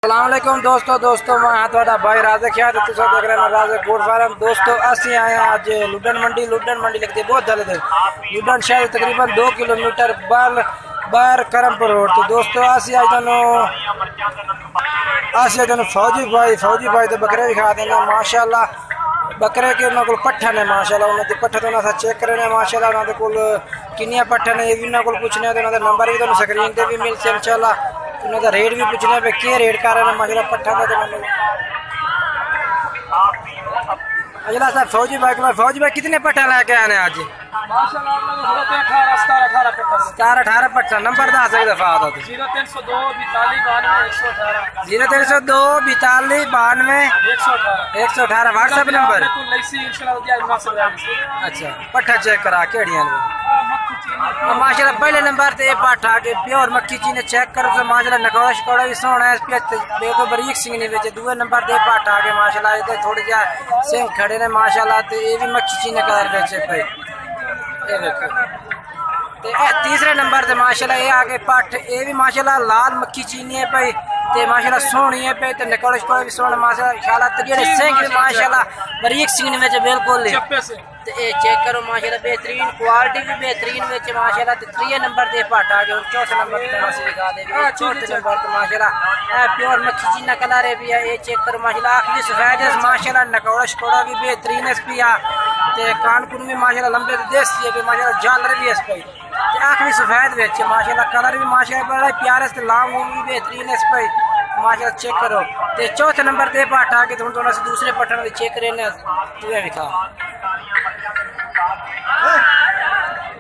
अस्सलामुअलैकुम दोस्तों मैं थोड़ा भाई राज़क है तो तुम देख रहे हैं राज़क गोट फार्म। दोस्तों असी आए हैं आज लुडन मंडी लगती है बहुत जल्द लुडन शहर तकरीबन 2 किलोमीटर बाहर करमपुर रोड। तो दोस्तों असी आज फौजी भाई तो बकरे भी खा देना माशाल्लाह। बकरे के उन्होंने पट्ठन है माशाल्लाह, उन्होंने पट्ठा तो ना चेक करने माशाल्लाह। उन्होंने को किनिया पट्ठन है ये भी उन्होंने को पूछने तो उन्होंने नंबर भी तो स्क्रीन पे भी मिलते इंशाल्लाह। उन्होंने रेट भी पूछने पे क्या रेट कर रहे हैं माशाल्लाह पट्ठा का। अजला साहब फौजी भाई कितने पट्ठा लेके आने आज? 17-18 पट्ठा। नंबर दस एक दफा आता 032-42-92-118 व्हाट्सएप नंबर। अच्छा पट्ठा चेक करा के माशाल्लाह पहले नंबर ते पाठा के प्योर मक्खी चीने चेक करो तो माशाल्लाह नकोड़ा शकोड़ा भी सोना है बेको बरीक सिंह ने बेचे। दूसरे नंबर ते पाठा के माशाल्लाह ये थोड़ी जा सिंह खड़े ने माशाल्लाह। ते ये भी मक्खी चीने कलर बेचे भाई ये देखो। ते तीसरे नंबर ते माशाल्लाह ये आगे पाठ ये भी माशाल्लाह लाल मक्खी चीनी है भाई ते माशाल्लाह सोहनी है पे ते नकोड़ा शकोड़ा भी सोना माशाल्लाह। इंशाल्लाह ते जेड़े सिंह माशाल्लाह बरीक सिंह ने बेचे बिल्कुल ये चेक करो माशाल्लाह बेहतरीन क्वालिटी भी बेहतरीन में माशाल्लाह। तीसरे नंबर दे पाठा के चौथे नंबर पे दिखा दे चौथे नंबर पे माशाल्लाह प्योर मक्खी चीना कलर है भी है ये चेक करो माशाल्लाह। आखिरी सफेद है माशाल्लाह नकोड़ा शकोड़ा भी बेहतरीन है पिया ते कान कुन भी माशाल्लाह लंबे देसी है माशाल्लाह झालर भी है पे आखिरी सफेद बेचे माशाल्लाह। कलर भी माशाल्लाह बड़ा प्यारा से लांग भी बेहतरीन है पे माशाल्लाह चेक करो। ते चौथे नंबर दे पाठा के तुम थोड़ा सा दूसरे पट्टन चेक करने तुझे दिखा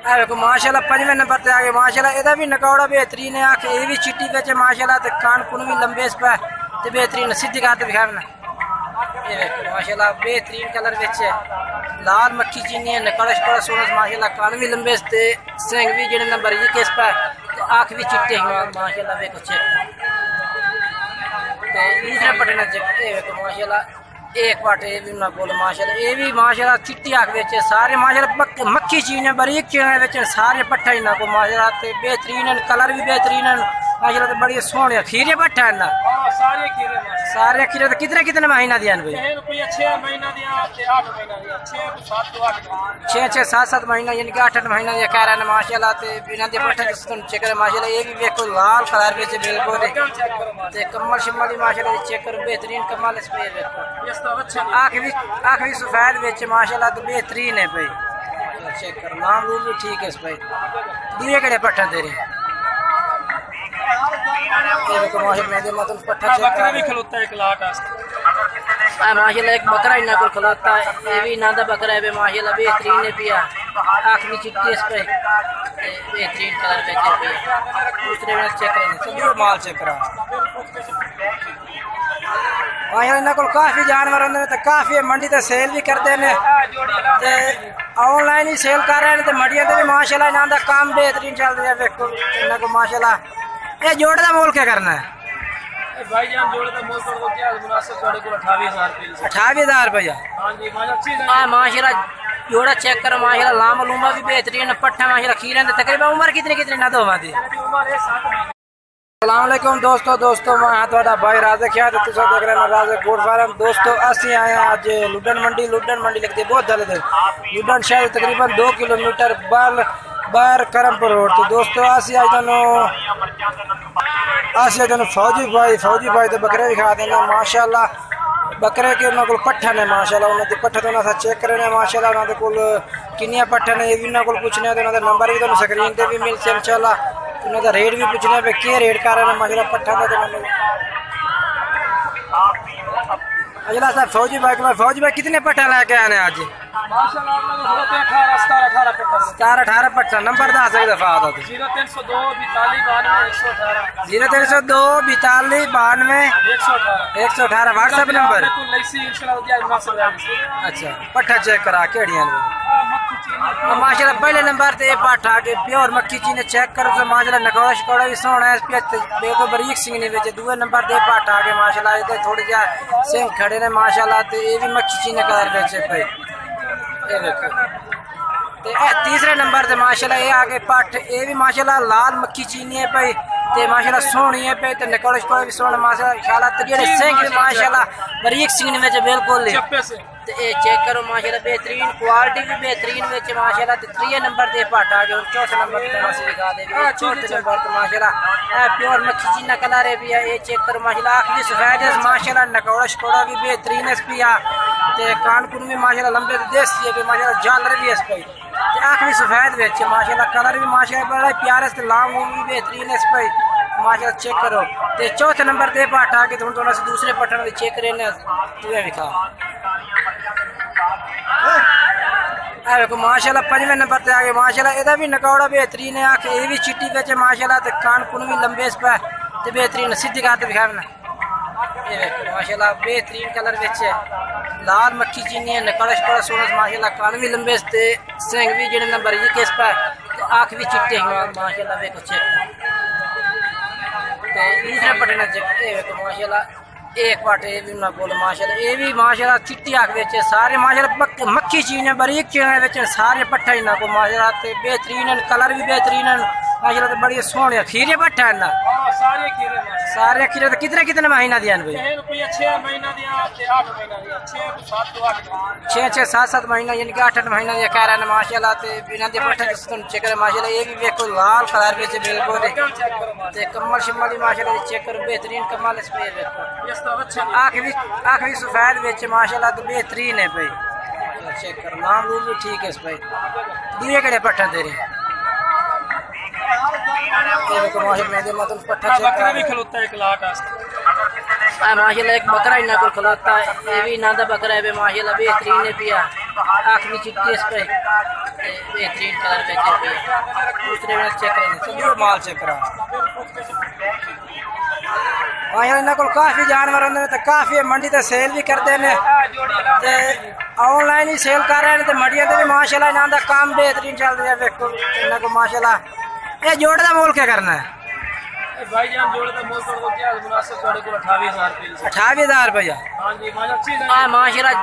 देखो माशाल्लाह। पंजवें नंबर पे आगे माशाल्लाह एदा भी नकौड़ा बेहतरीन है। आख ये भी चिट्टी बेचे माशाल्लाह ते कान कुन भी लंबे इस पे ते बेहतरीन सीधी गात दिखाना ये देखो माशाल्लाह बेहतरीन कलर बेचे लाल मक्खी चीनी है नकौड़ा शकोड़ा सोना माशाल्लाह। कान भी लंबे ते सिंग भी जेडे नंबर ये केस पे ते आख भी चिट्टे माशाल्लाह देखो चेक ते दूसरे पटना चेक ये देखो माशाल्लाह। एक पार्ट ये भी ना बोलो माशाल्लाह ये भी माशाल्लाह चिट्टी आख बेचे सारे माशाल्लाह मक्खी चीज है बरीक चीज बेचे सारे पट्ठा ही ना को माशाल्लाह ते बेहतरीन है कलर भी बेहतरीन है माशाल्लाह। तो बड़ी सोहने खीरे पट्ठा है ना सारे खीरे तो कितने महीना दिया भाई? 6-7 महीना यानी कि 8 महीना दिया कह रहे हैं माशाल्लाह। ते बिना दे पट्ठा चेक करे माशाल्लाह ये भी देखो लाल कलर बेचे बिल्कुल ते कमल शिमल माशाल्लाह चेक करो बेहतरीन कमल इस पे देखो। आखिरी सफेद बेचे माशाल्लाह तो बेहतरीन है भाई चेक कर नाम रूम भी ठीक है इस भाई। दूसरे कड़े पट्ठा दे रहे माशाल्लाह एक बकरा इन्ना को खिलाता है ये भी नादा बकरा है माशाल्लाह बेहतरीन है पिया आखिरी चिट्टी इस पे बेहतरीन कलर बेचे पिया। दूसरे में चेक करेंगे माल चेक करा इन्होंने को काफ़ी जानवर होंगे तो काफ़ी मंडी तो सेल भी करते हैं ऑनलाइन ही सेल कर रहे हैं तो मंडिया भी माशाल्लाह इन्हों का काम बेहतरीन चल रहा है। देखो इन्होंने को माशाल्लाह ये जोड़े का मोल क्या करना है? भाईजान जोड़े का मोल 28,000 रुपया माशाल्लाह। जोड़ा चेक करो माशाल्लाह लामा लूमा भी बेहतरीन पट्ठा माशाल्लाह खीरे तकरीबन उम्र कितनी ना दो दी। अस्सलामुअलैकुम दोस्तों मैं थोड़ा भाई राज़क है तो तुम देख रहे हैं राज़क गोट फार्म। दोस्तों असी आए हैं आज लुडन मंडी लगती है बहुत जल्द लुडन शहर तकरीबन 2 किलोमीटर बाहर करमपुर रोड। तो दोस्तों असी आज फौजी भाई तो बकरे भी खा देना माशाल्लाह। बकरे के उन्होंने पट्ठन है माशाल्लाह, उन्होंने पट्ठा तो ना चेक करने माशाल्लाह। उन्होंने को किनिया पट्ठन है ये भी उन्होंने को पूछने तो उन्होंने नंबर भी तो स्क्रीन पे भी मिलते इंशाल्लाह। उन्होंने रेट भी पूछने पे क्या रेट कर रहे हैं माशाल्लाह पट्ठा का। अजला साहब फौजी भाई कितने पट्ठा लेके आने आज? 17-18 पट्ठा। नंबर दस एक दफा आता 032-42-92-118 व्हाट्सएप नंबर। अच्छा पट्ठा चेक करा के माशाल्लाह पहले नंबर ते पाठा के प्योर मक्खी चीने चेक करो तो माशाल्लाह नकोड़ा शकोड़ा भी सोना है बेको बरीक सिंह ने बेचे। दूसरे नंबर ते पाठा के माशाल्लाह ये थोड़ी जा सिंह खड़े ने माशाल्लाह ते ये भी मक्खी चीने कलर बेचे भाई ये देखो। तीसरे नंबर ते माशाल्लाह ये आगे पाठ ये भी माशाल्लाह लाल मक्खी चीनी है भाई ते माशाल्लाह सोहनी है पे ते निकल कोई भी सोहना माशाल्लाह ते जेड़े सिंह भी माशाल्लाह बारीक सिंह ने विच बिल्कुल ते ए चेक करो माशाल्लाह बेहतरीन क्वालिटी भी बेहतरीन विच माशाल्लाह ते 3 नंबर दे पाटा जो चौथे नंबर पे मसी दिखा दे चौथे नंबर पे माशाल्लाह ए प्योर मक्खी चीना कलर है भी ये चेक करो माशाल्लाह आखिरी सफेद है माशाल्लाह नकौड़ा शकोड़ा भी बेहतरीन है पिया ते कान कुन भी माशाल्लाह लंबे देसी है भी माशाल्लाह झालर भी है पे ते आखिरी सफेद विच माशाल्लाह कलर भी माशाल्लाह बड़ा प्यारा से लांग भी बेहतरीन है पे माशाल्लाह चेक करो ते चौथे नंबर दे पाटा के तुम दोनों से दूसरे पटन दे चेक करने तुए दिखा देखो माशाल्लाह 5वें नंबर पे आ गए माशाल्लाह एदा भी नकौड़ा बेहतरीन है आंख ये भी चिट्टी बेचे माशाल्लाह ते कान कुन भी लंबे इस पे ते बेहतरीन सीधी गात दिखाना ये देखो माशाल्लाह बेहतरीन कलर बेचे लाल मक्खी चीनी है नकौड़ा बड़ा सोना माशाल्लाह कान भी लंबे ते सिंग भी जेने नंबर ये केस पे आंख भी चिट्टे माशाल्लाह देखो चेक ते दूसरे पटना चेक ये देखो माशाल्लाह एक पाटे भी ना बोलो माशाल्लाह ये भी माशाल्लाह चिट्टी आंख बेचे सारे माशाल्लाह मक्खी चीज है बारीक चीज बेचे सारे पट्ठा ही ना को माशाल्लाह ते बेहतरीन कलर भी बेहतरीन माशाल्लाह तो बड़ी सोहने खीरे पट्ठा है ना सारे खीरे तो कितने कितने महीना दिया भाई 6 महीना दिया 8 महीना दिया 6 7 महीना यानी कि 8 महीना दिया कह रहा है माशाल्लाह ते बिना दे पट्ठा चेक करे माशाल्लाह ये भी देखो लाल कलर बेचे बिल्कुल ते कमल शिमल माशाल्लाह चेक करो बेहतरीन कमल इस पे देखो आखिरी सफेद बेचे माशाल्लाह तो बेहतरीन है भाई चेक कर नाम रूम भी ठीक है इस भाई दूसरे कड़े पट्ठा तेरे पट्ठा भी खलोता है 1 लाख माशाल्लाह एक बकरा इना को खलोता है ये भी इना दा बकरा है माशाल्लाह बेहतरीन है पिया आखिरी चिट्टी इस पे बेहतरीन कलर बेचे पिया दूसरे में चेक करेंगे सभी माल चेक करा इन्होंने को काफ़ी जानवर होंगे तो काफ़ी मंडी ते सेल भी करते हैं ते ऑनलाइन ही सेल कर रहे हैं तो मंडिया भी माशाल्लाह इन्हों का काम बेहतरीन चल रहा है देखो इन्हों को माशाल्लाह ये जोड़े का मोल क्या करना है भाईजान जोड़े का मोल कर दो क्या मुनासिब थोड़े को 28,000 रुपया हां माशाल्लाह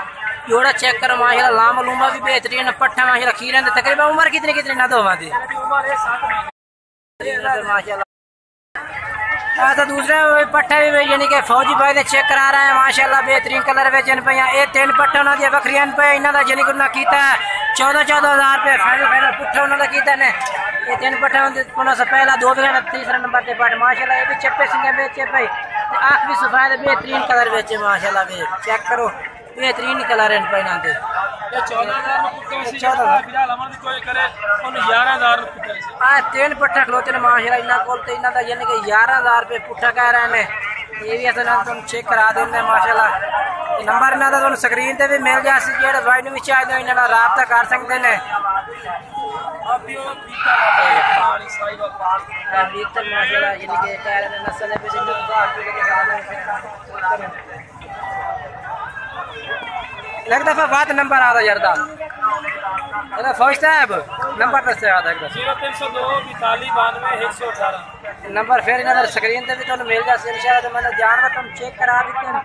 जोड़ा चेक करो माशाल्लाह लाम लूमा भी बेहतरीन पट्ठा माशाल्लाह खीरे तकरीबन उम्र कितनी कितनी ना दो मादी माशाल्लाह तो दूसरा पट्ठा भी यानी कि फौजी भाई ने चेक करा रहा है माशाल्लाह बेहतरीन कलर बेचन पे ये 3 पट्ठा उन्होंने दिया बकरियां पे इन्हों का यानी कि उन्होंने किया 14,000 रुपये फाइनल पुट्ठा उन्होंने किया ने ये 3 पट्ठा उन्होंने पहला 2 बगैर तीसरा नंबर पे पट माशाल्लाह ये भी चप्पे सिंह बेचे भाई आखिरी सफेद बेहतरीन कलर बेचे माशाल्लाह भी चेक करो बेहतरीन कलर है पे इन्होंने 3 पट्ठा खलोते ने माशाल्लाह इन्होंने को यानी कि 11,000 रुपये पुट्ठा कह रहे हैं ये भी अस तुम चेक करा देंगे माशाल्लाह नंबर इन्हों का तुम स्क्रीन पर भी मिल जाए जो भाई भी चाहिए इन्होंने रबता कर सकते हैं माशाल्लाह यानी कि कह रहे हैं नस्ल एक दफा बात नंबर आता जरदा फौज साहब नंबर दस आता 0302 नंबर फिर इन्होंने स्क्रीन पे भी तुम मिल जाए इंशाल्लाह तो मैंने जानवर तुम चेक करा देते हैं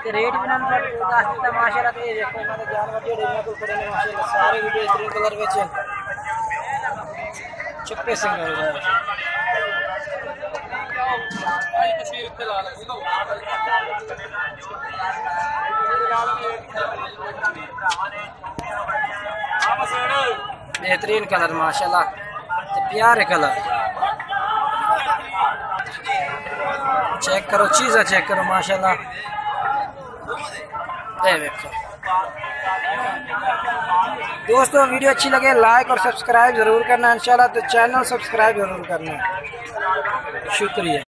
तो रेट भी इन्होंने दस दिता माशाल्लाह तो ये देखो इन्होंने जानवर जो इन्होंने को खड़े हैं माशाल्लाह सारे भी बेहतरीन कलर बेचे चप्पे सिंह बेहतरीन कलर माशाल्लाह प्यारे कलर चेक करो चीज़ा चेक करो माशाल्लाह देखो दोस्तों वीडियो अच्छी लगे लाइक और सब्सक्राइब जरूर करना इंशाल्लाह तो चैनल सब्सक्राइब जरूर करना शुक्रिया।